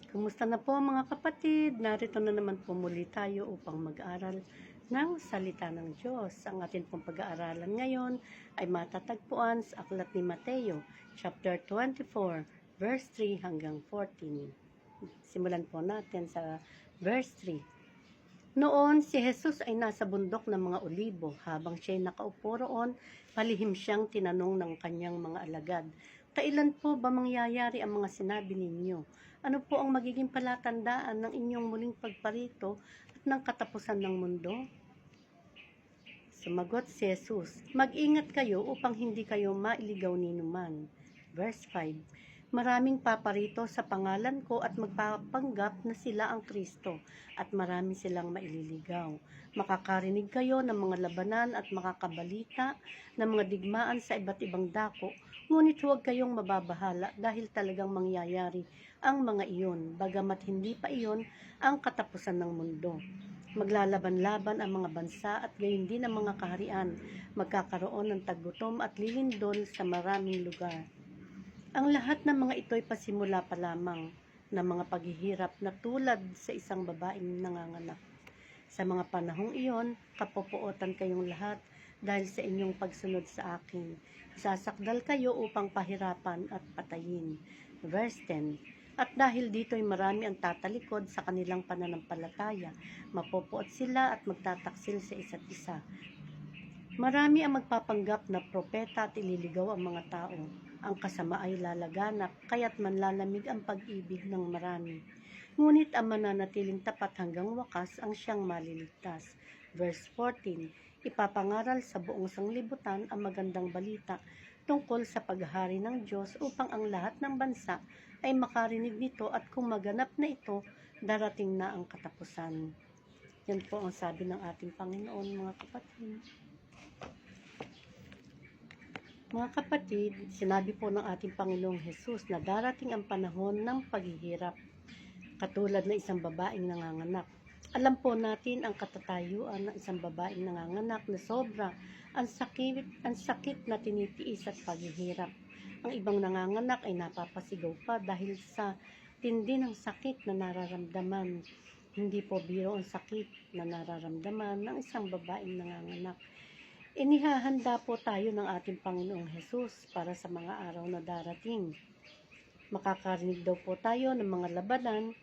Kumusta na po mga kapatid? Narito na naman po muli tayo upang mag-aral ng salita ng Diyos. Ang atin pong pag-aaralan ngayon ay matatagpuan sa Aklat ni Mateo, chapter 24, verse 3 hanggang 14. Simulan po natin sa verse 3. Noon, si Jesus ay nasa bundok ng mga olibo. Habang siya'y nakaupo roon, palihim siyang tinanong ng kanyang mga alagad, "Kailan po ba mangyayari ang mga sinabi ninyo? Ano po ang magiging palatandaan ng inyong muling pagparito at ng katapusan ng mundo?" Sumagot si Jesus, "Mag-ingat kayo upang hindi kayo mailigaw ni numan." Verse 5. Maraming paparito sa pangalan ko at magpapanggap na sila ang Kristo, at marami silang maililigaw. Makakarinig kayo ng mga labanan at makakabalita ng mga digmaan sa iba't ibang dako, ngunit huwag kayong mababahala dahil talagang mangyayari ang mga iyon, bagamat hindi pa iyon ang katapusan ng mundo. Maglalaban-laban ang mga bansa at gayon din ang mga kaharian. Magkakaroon ng taggutom at lilindol sa maraming lugar. Ang lahat ng mga ito'y pasimula pa lamang ng mga paghihirap na tulad sa isang babaeng nanganganak. Sa mga panahong iyon, kapopuotan kayong lahat dahil sa inyong pagsunod sa akin. Sasakdal kayo upang pahirapan at patayin. Verse 10. At dahil dito'y marami ang tatalikod sa kanilang pananampalataya, mapopoot sila at magtataksil sa isa't isa. Marami ang magpapanggap na propeta at ililigaw ang mga tao. Ang kasama ay lalaganap, kaya't manlalamig ang pag-ibig ng marami. Ngunit ang mananatiling tapat hanggang wakas ang siyang maliligtas. Verse 14. Ipapangaral sa buong sanglibutan ang magandang balita tungkol sa paghahari ng Diyos upang ang lahat ng bansa ay makarinig nito, at kung maganap na ito, darating na ang katapusan. Yan po ang sabi ng ating Panginoon, mga kapatid. Mga kapatid, sinabi po ng ating Panginoong Hesus na darating ang panahon ng paghihirap, katulad na isang babaeng nanganganak. Alam po natin ang katatayuan ng isang babaeng nanganganak na sobra ang sakit na tinitiis at paghihirap. Ang ibang nanganganak ay napapasigaw pa dahil sa tindi ng sakit na nararamdaman. Hindi po biro ang sakit na nararamdaman ng isang babaeng nanganganak. Inihahanda po tayo ng ating Panginoong Hesus para sa mga araw na darating. Makakarinig daw po tayo ng mga labanan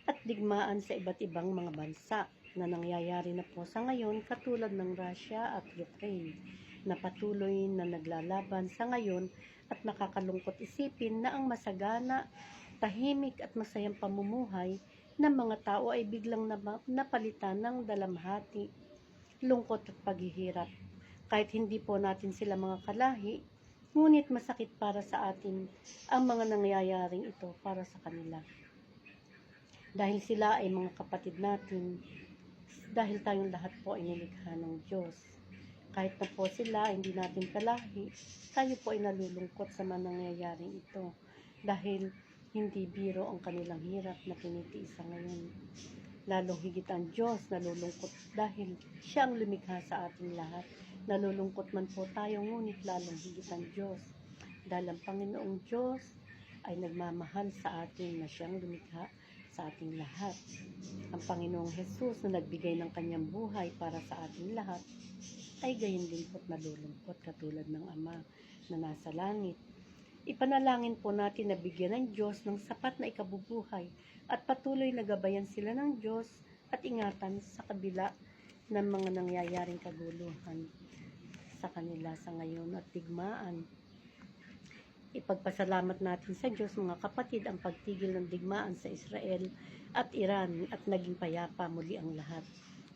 at digmaan sa iba't ibang mga bansa na nangyayari na po sa ngayon, katulad ng Russia at Ukraine, na patuloy na naglalaban sa ngayon, at nakakalungkot isipin na ang masagana, tahimik at masayang pamumuhay ng mga tao ay biglang napalitan ng dalamhati, lungkot at paghihirap. Kahit hindi po natin sila mga kalahi, ngunit masakit para sa atin ang mga nangyayaring ito para sa kanila. Dahil sila ay mga kapatid natin, dahil tayong lahat po ay nilikha ng Diyos. Kahit na po sila hindi natin kalahi, tayo po ay nalulungkot sa mga nangyayaring ito, dahil hindi biro ang kanilang hirap na tinitiis sa ngayon. Lalong higit ang Diyos nalulungkot dahil siya ang lumikha sa ating lahat. Nalulungkot man po tayo, ngunit lalong higit ang Diyos, dahil ang Panginoong Diyos ay nagmamahal sa atin na siyang lumikha sa ating lahat. Ang Panginoong Hesus na nagbigay ng kanyang buhay para sa ating lahat ay gayon din po't nalulungkot katulad ng Ama na nasa langit. Ipanalangin po natin na bigyan ng Diyos ng sapat na ikabubuhay at patuloy na gabayan sila ng Diyos at ingatan sa kabila ng mga nangyayaring kaguluhan sa kanila sa ngayon at digmaan. Ipagpasalamat natin sa Diyos, mga kapatid, ang pagtigil ng digmaan sa Israel at Iran at naging payapa muli ang lahat.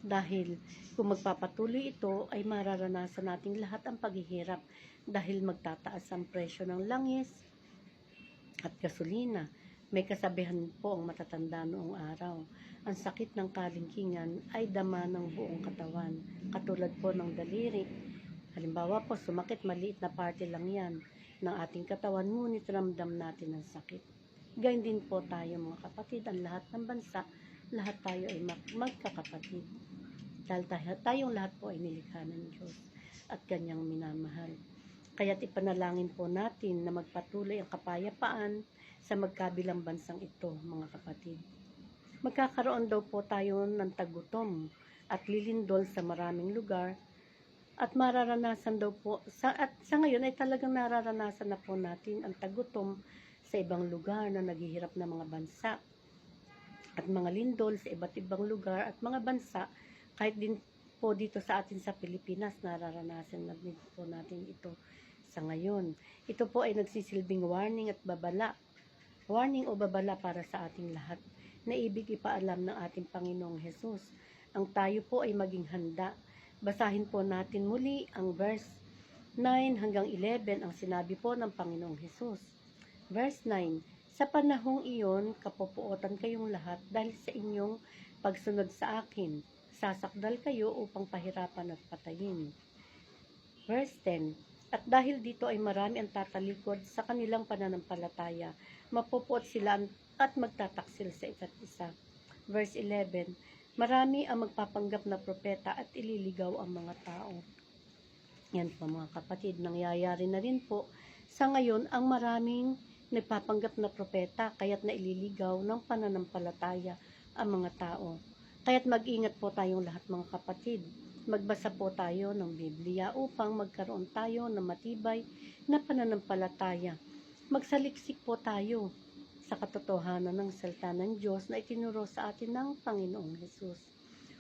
Dahil kung magpapatuloy ito, ay mararanasan nating lahat ang paghihirap dahil magtataas ang presyo ng langis at gasolina. May kasabihan po ang matatanda noong araw, ang sakit ng kalingkingan ay dama ng buong katawan, katulad po ng daliri. Halimbawa po, sumakit, maliit na parte lang yan ng ating katawan, ngunit ramdam natin ang sakit. Gayun din po tayo, mga kapatid, ang lahat ng bansa, lahat tayo ay magkakapatid. Dahil tayong lahat po ay nilikha ng Diyos at kanyang minamahal. Kaya't ipanalangin po natin na magpatuloy ang kapayapaan sa magkabilang bansang ito, mga kapatid. Magkakaroon daw po tayo ng tagutom at lilindol sa maraming lugar at mararanasan daw po, at sa ngayon ay talagang nararanasan na po natin ang tagutom sa ibang lugar na naghihirap na mga bansa at mga lindol sa iba't ibang lugar at mga bansa, kahit din po dito sa atin sa Pilipinas, nararanasan na din po natin ito sa ngayon. Ito po ay nagsisilbing warning at babala. Warning o babala para sa ating lahat na ibig ipaalam ng ating Panginoong Hesus. Ang tayo po ay maging handa. Basahin po natin muli ang verse 9 hanggang 11 ang sinabi po ng Panginoong Hesus. Verse 9, sa panahong iyon, kapupuotan kayong lahat dahil sa inyong pagsunod sa akin. Sasakdal kayo upang pahirapan at patayin. Verse 10, at dahil dito ay marami ang tatalikod sa kanilang pananampalataya, mapupuot sila at magtataksil sa isa't isa. Verse 11, marami ang magpapanggap na propeta at ililigaw ang mga tao. Yan po mga kapatid, nangyayari na rin po sa ngayon ang maraming nagpapanggap na propeta kaya't naililigaw ng pananampalataya ang mga tao. Kaya't mag-ingat po tayong lahat mga kapatid. Magbasa po tayo ng Biblia upang magkaroon tayo ng matibay na pananampalataya. Magsaliksik po tayo sa katotohanan ng salita ng Diyos na itinuro sa atin ng Panginoong Hesus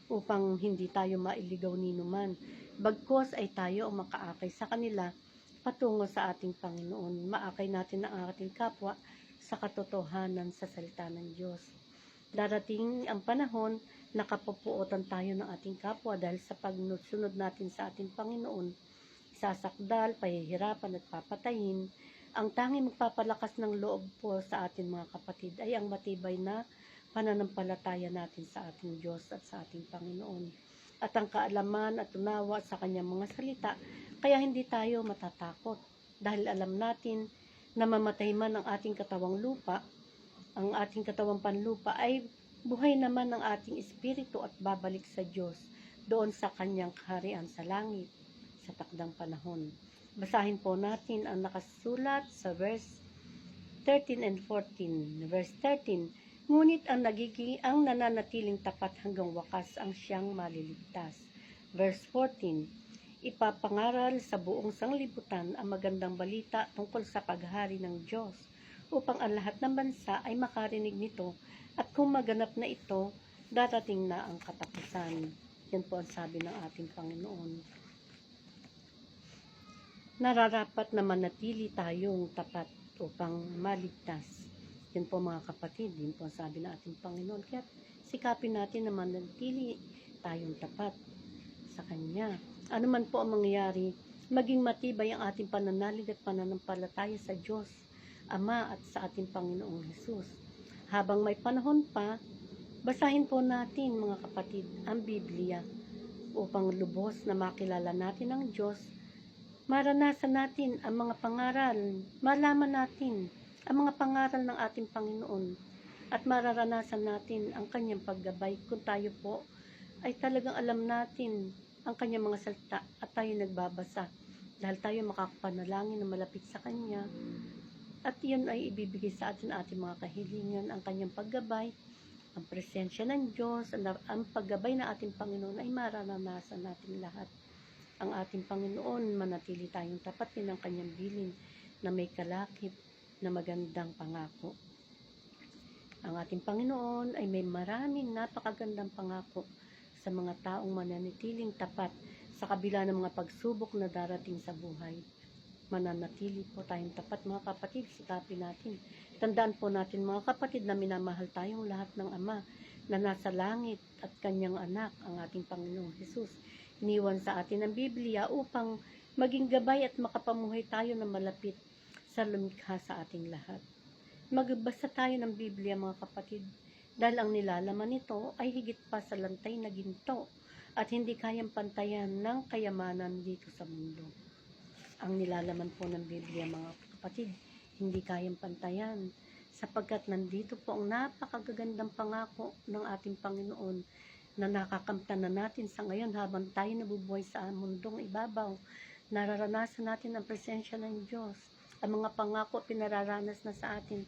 upang hindi tayo mailigaw ni numan. Bagkos ay tayo ang makaakay sa kanila patungo sa ating Panginoon. Maakay natin ang ating kapwa sa katotohanan sa salita ng Diyos. Darating ang panahon na kapupuotan tayo ng ating kapwa dahil sa pagsunod natin sa ating Panginoon. Sasakdal, pahihirapan at papatayin. Ang tanging magpapalakas ng loob po sa atin mga kapatid ay ang matibay na pananampalataya natin sa ating Diyos at sa ating Panginoon. At ang kaalaman at unawa sa kanyang mga salita, kaya hindi tayo matatakot dahil alam natin na mamatay man ang ating katawang lupa, ang ating katawang panlupa ay buhay naman ng ating espiritu at babalik sa Diyos doon sa kanyang kaharian sa langit sa takdang panahon. Basahin po natin ang nakasulat sa verse 13 and 14. Verse 13, ngunit ang nananatiling tapat hanggang wakas ang siyang maliligtas. Verse 14, ipapangaral sa buong sanglibutan ang magandang balita tungkol sa paghari ng Diyos upang ang lahat ng bansa ay makarinig nito at kung maganap na ito, darating na ang katapusan. Yan po ang sabi ng ating Panginoon. Nararapat na manatili tayong tapat upang maligtas. Yan po mga kapatid, yun po ang sabi ng ating Panginoon. Kaya sikapin natin na manatili tayong tapat sa Kanya. Ano man po ang mangyayari, maging matibay ang ating pananalig at pananampalataya sa Diyos, Ama at sa ating Panginoong Hesus. Habang may panahon pa, basahin po natin mga kapatid ang Biblia upang lubos na makilala natin ang Diyos, maranasan natin ang mga pangaral, malaman natin ang mga pangaral ng ating Panginoon at mararanasan natin ang kanyang paggabay kung tayo po ay talagang alam natin ang kanyang mga salita at tayo nagbabasa dahil tayo makakapanalangin na malapit sa Kanya at yun ay ibibigay sa atin ating mga kahilingan, ang kanyang paggabay, ang presensya ng Diyos, ang paggabay ng ating Panginoon ay mararanasan natin lahat. Ang ating Panginoon, manatili tayong tapatin ng kanyang bilin na may kalakip na magandang pangako. Ang ating Panginoon ay may maraming napakagandang pangako sa mga taong mananatiling tapat sa kabila ng mga pagsubok na darating sa buhay. Mananatili po tayong tapat mga kapatid, sikapin natin. Tandaan po natin mga kapatid na minamahal tayong lahat ng Ama na nasa langit at kanyang anak, ang ating Panginoong Hesus. Iniwan sa atin ang Biblia upang maging gabay at makapamuhay tayo na malapit sa lumikha sa ating lahat. Magbasa tayo ng Biblia mga kapatid, dahil ang nilalaman nito ay higit pa sa lantay na ginto at hindi kayang pantayan ng kayamanan dito sa mundo. Ang nilalaman po ng Biblia mga kapatid, hindi kayang pantayan sapagkat nandito po ang napakagagandang pangako ng ating Panginoon na nakakamtan na natin sa ngayon habang tayo nabubuhay sa mundong ibabaw. Nararanasan natin ang presensya ng Diyos. Ang mga pangako pinararanas na sa atin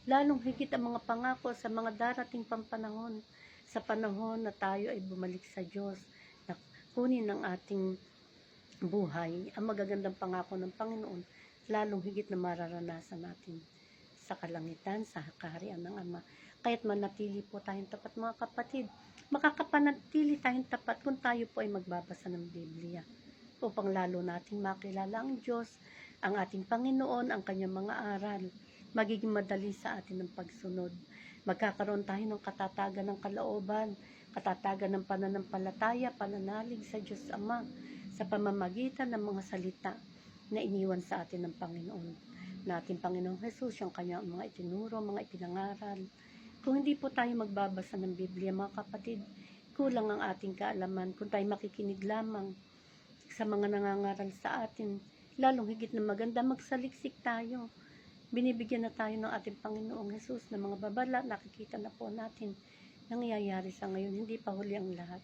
lalong higit ang mga pangako sa mga darating pang panahon, sa panahon na tayo ay bumalik sa Diyos, na kunin ang ating buhay, ang magagandang pangako ng Panginoon, lalong higit na mararanasan natin sa kalangitan, sa kaharian ng Ama. Kaya't manatili po tayong tapat mga kapatid. Makakapanatili tayong tapat kung tayo po ay magbabasa ng Biblia upang lalo nating makilala ang Diyos, ang ating Panginoon, ang kanyang mga aral. Magiging madali sa atin ang pagsunod. Magkakaroon tayo ng katatagan ng kalooban, katatagan ng pananampalataya, pananalig sa Diyos Ama, sa pamamagitan ng mga salita na iniwan sa atin ng Panginoon. Na ating Panginoong Jesus, yung kanyang mga itinuro, mga ipinangaral. Kung hindi po tayo magbabasa ng Biblia, mga kapatid, kulang ang ating kaalaman. Kung tayo makikinig lamang sa mga nangangaral sa atin, lalong higit na maganda, magsaliksik tayo. Binibigyan na tayo ng ating Panginoong Jesus ng mga babala, nakikita na po natin nangyayari sa ngayon, hindi pa huli ang lahat.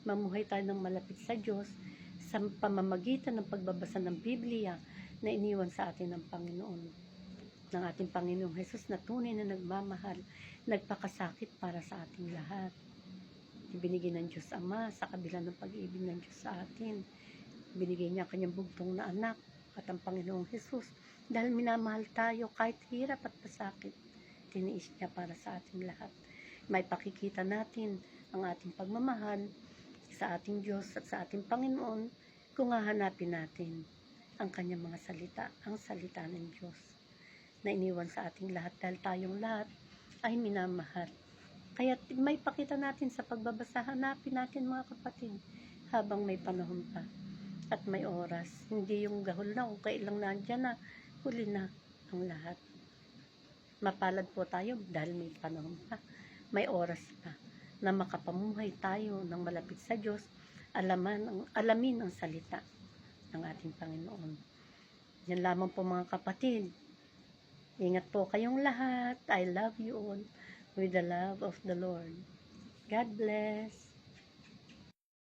Mamuhay tayo ng malapit sa Diyos sa pamamagitan ng pagbabasa ng Biblia na iniwan sa atin ng Panginoon. Ng ating Panginoong Jesus na tunay na nagmamahal, nagpakasakit para sa ating lahat. Ibinigay ng Diyos Ama sa kabila ng pag-ibig ng Diyos sa atin. Binigay niya ang kanyang bugtong na anak at ang Panginoong Jesus. Dahil minamahal tayo kahit hirap at pasakit, tiniis niya para sa ating lahat. May pakikita natin ang ating pagmamahal sa ating Diyos at sa ating Panginoon kung hahanapin natin ang kanyang mga salita, ang salita ng Diyos na iniwan sa ating lahat dahil tayong lahat ay minamahal. Kaya may pakita natin sa pagbabasa, hanapin natin mga kapatid habang may panahon pa at may oras. Hindi yung gahol na kung kailang nandyan na, huli na ang lahat. Mapalad po tayo dahil may panahon pa, may oras pa na makapamuhay tayo ng malapit sa Diyos, alamin ang salita ng ating Panginoon. Yan lamang po mga kapatid. Ingat po kayong lahat. I love you all with the love of the Lord. God bless.